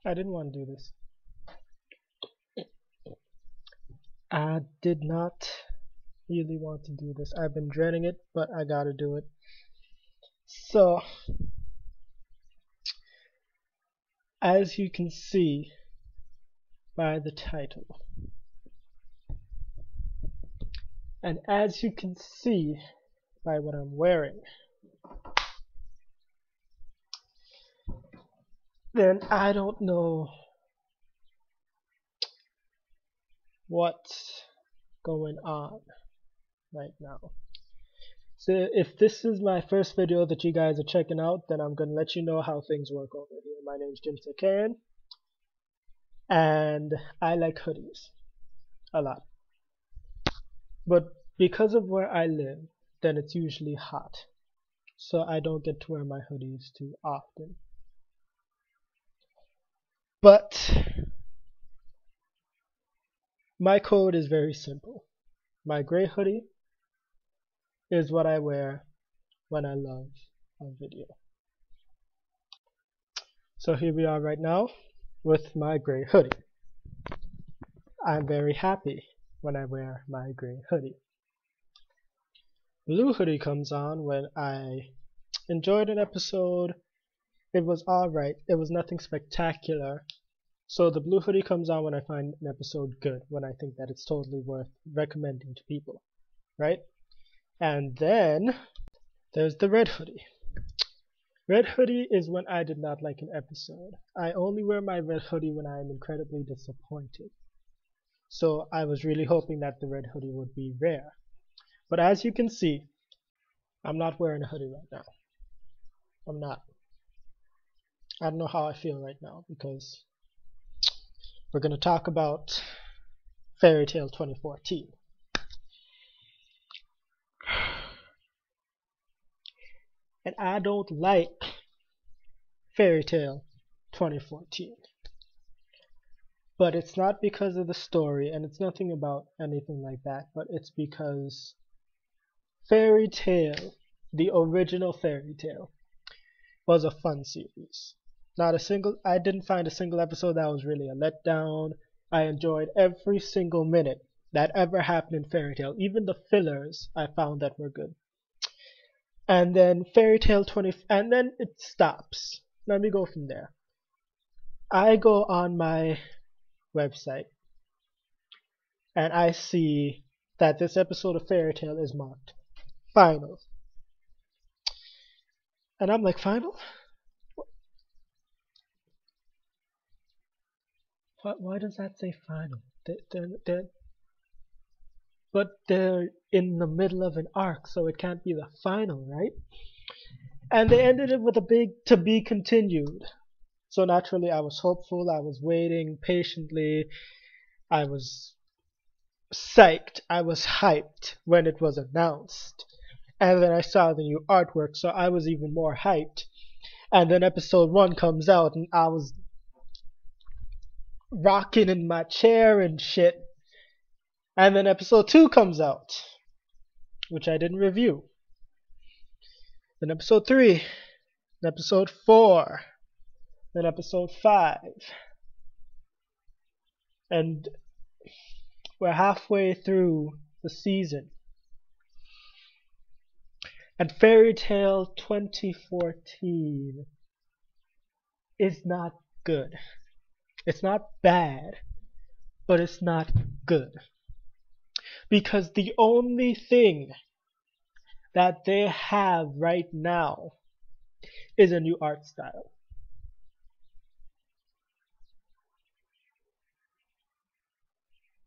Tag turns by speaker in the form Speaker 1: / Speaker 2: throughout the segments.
Speaker 1: I didn't want to do this. I did not really want to do this. I've been dreading it, but I gotta do it. So, as you can see by the title, and as you can see by what I'm wearing, then I don't know what's going on right now. So if this is my first video that you guys are checking out, then I'm gonna let you know how things work over here. My name's Jim Karen, and I like hoodies a lot. But because of where I live, then it's usually hot, so I don't get to wear my hoodies too often. But my code is very simple. My gray hoodie is what I wear when I love a video. So here we are right now with my gray hoodie. I'm very happy when I wear my gray hoodie. Blue hoodie comes on when I enjoyed an episode. It was alright. It was nothing spectacular. So the blue hoodie comes on when I find an episode good, when I think that it's totally worth recommending to people, right? And then there's the red hoodie. Red hoodie is when I did not like an episode. I only wear my red hoodie when I am incredibly disappointed. So I was really hoping that the red hoodie would be rare. But as you can see, I'm not wearing a hoodie right now. I'm not. I don't know how I feel right now because we're going to talk about Fairy Tail 2014. And I don't like Fairy Tail 2014. But it's not because of the story, and it's nothing about anything like that, but it's because Fairy Tail, the original Fairy Tail, was a fun series. I didn't find a single episode that was really a letdown. I enjoyed every single minute that ever happened in Fairy Tail. Even the fillers I found that were good. And then Fairy Tail 20, and then it stops. Let me go from there. I go on my website and I see that this episode of Fairy Tail is marked final. And I'm like, final? Why does that say final? But they're in the middle of an arc, so it can't be the final, right? And they ended it with a big to be continued. So naturally I was hopeful, I was waiting patiently, I was psyched, I was hyped when it was announced. And then I saw the new artwork, so I was even more hyped. And then episode 1 comes out and I was rocking in my chair and shit. And then episode 2 comes out, which I didn't review. Then episode 3, then episode 4, then episode 5. And we're halfway through the season. And Fairy Tail 2014 is not good. It's not bad, but it's not good. Because the only thing that they have right now is a new art style.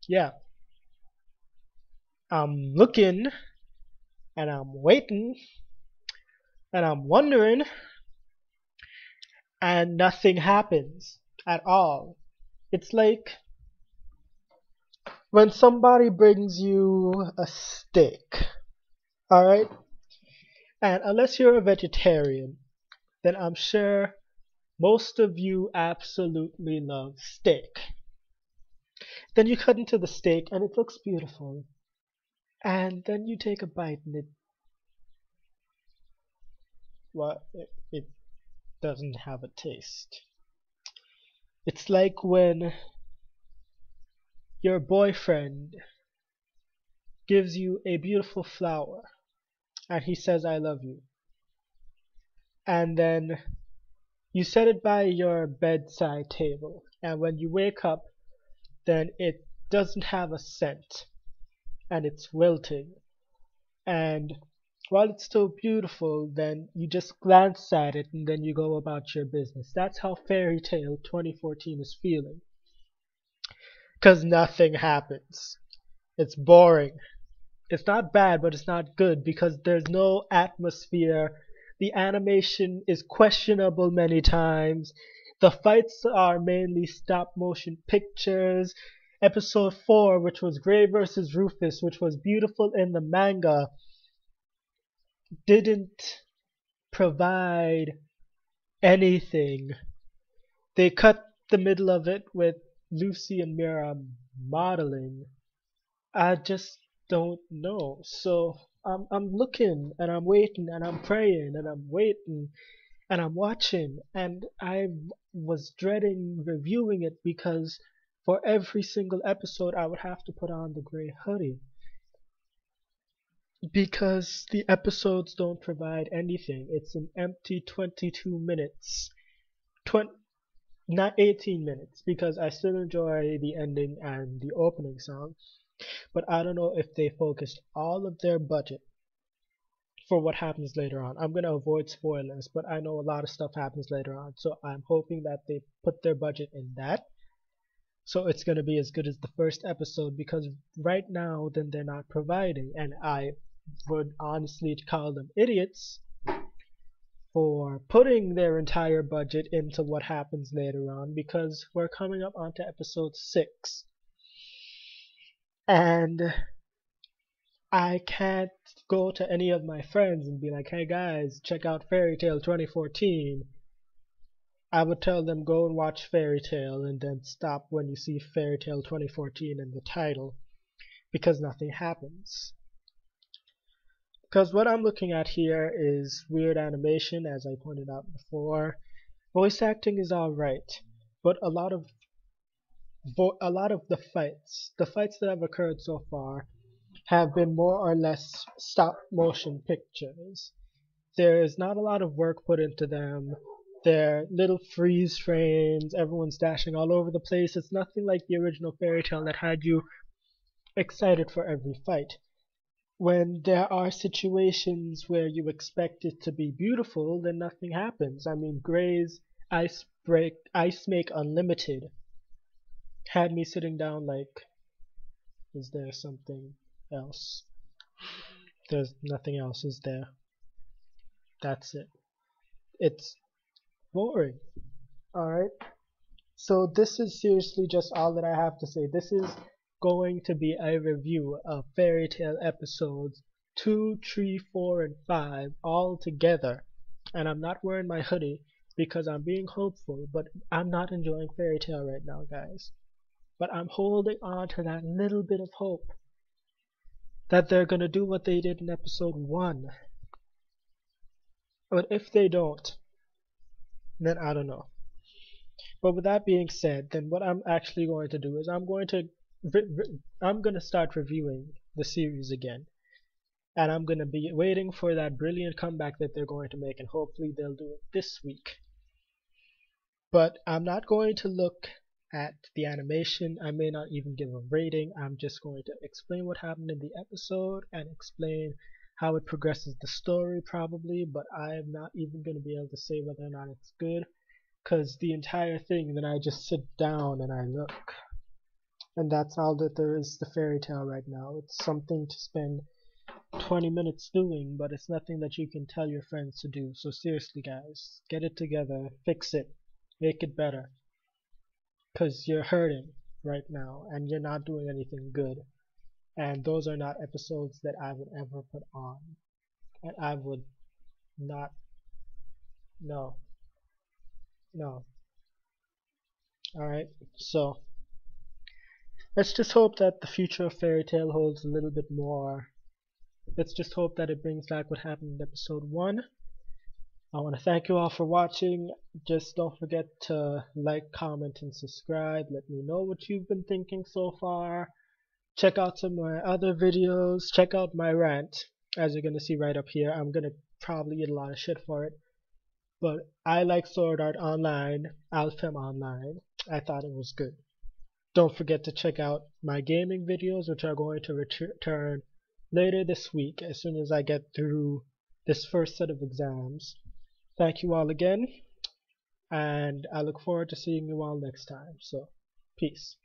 Speaker 1: Yeah. I'm looking and I'm waiting and I'm wondering and nothing happens at all. It's like when somebody brings you a steak, alright? And unless you're a vegetarian, then I'm sure most of you absolutely love steak. Then you cut into the steak and it looks beautiful. And then you take a bite and it doesn't have a taste. It's like when your boyfriend gives you a beautiful flower and he says, I love you. And then you set it by your bedside table. And when you wake up, then it doesn't have a scent and it's wilting. And while it's still beautiful, then you just glance at it and then you go about your business. That's how Fairy Tale 2014 is feeling. Because nothing happens. It's boring. It's not bad, but it's not good because there's no atmosphere. The animation is questionable many times. The fights are mainly stop motion pictures. Episode 4, which was Gray versus Rufus, which was beautiful in the manga, didn't provide anything. They cut the middle of it with Lucy and Mira modeling. I just don't know. So I'm looking and I'm waiting and I'm praying and I'm waiting and I'm watching and I was dreading reviewing it because for every single episode I would have to put on the gray hoodie because the episodes don't provide anything. It's an empty 22 minutes. 20, not 18 minutes because I still enjoy the ending and the opening song. But I don't know if they focused all of their budget for what happens later on. I'm going to avoid spoilers, but I know a lot of stuff happens later on. So I'm hoping that they put their budget in that. So it's going to be as good as the first episode because right now then they're not providing. And I would honestly call them idiots for putting their entire budget into what happens later on because we're coming up onto episode 6. And I can't go to any of my friends and be like, hey guys, check out Fairy Tale 2014. I would tell them go and watch Fairy Tale and then stop when you see Fairy Tale 2014 in the title because nothing happens. Because what I'm looking at here is weird animation, as I pointed out before. Voice acting is alright, but a lot of the fights that have occurred so far, have been more or less stop motion pictures. There's not a lot of work put into them. They're little freeze frames, everyone's dashing all over the place. It's nothing like the original Fairy Tale that had you excited for every fight. When there are situations where you expect it to be beautiful, then nothing happens. I mean, Gray's Ice Make Unlimited had me sitting down like, is there something else? There's nothing else, is there? That's it. It's boring. Alright? So this is seriously just all that I have to say. This is going to be a review of Fairy Tale episodes 2, 3, 4, and 5 all together. And I'm not wearing my hoodie because I'm being hopeful, but I'm not enjoying Fairy Tale right now, guys. But I'm holding on to that little bit of hope that they're gonna do what they did in episode 1. But if they don't, then I don't know. But with that being said, then what I'm actually going to do is I'm going to start reviewing the series again. And I'm going to be waiting for that brilliant comeback that they're going to make, and hopefully they'll do it this week. But I'm not going to look at the animation. I may not even give a rating. I'm just going to explain what happened in the episode and explain how it progresses the story probably, but I'm not even going to be able to say whether or not it's good, because the entire thing, then I just sit down and I look. And that's all that there is to Fairy Tale right now. It's something to spend 20 minutes doing, but it's nothing that you can tell your friends to do. So seriously guys, get it together, fix it, make it better. Because you're hurting right now and you're not doing anything good. And those are not episodes that I would ever put on. And I would not. No. No. Alright, so let's just hope that the future of Fairy Tale holds a little bit more. Let's just hope that it brings back what happened in episode 1. I want to thank you all for watching. Just don't forget to like, comment, and subscribe. Let me know what you've been thinking so far. Check out some of my other videos. Check out my rant, as you're going to see right up here. I'm going to probably get a lot of shit for it, but I like Sword Art Online, Alfhem Online. I thought it was good. Don't forget to check out my gaming videos, which are going to return later this week as soon as I get through this first set of exams. Thank you all again, and I look forward to seeing you all next time. So, peace.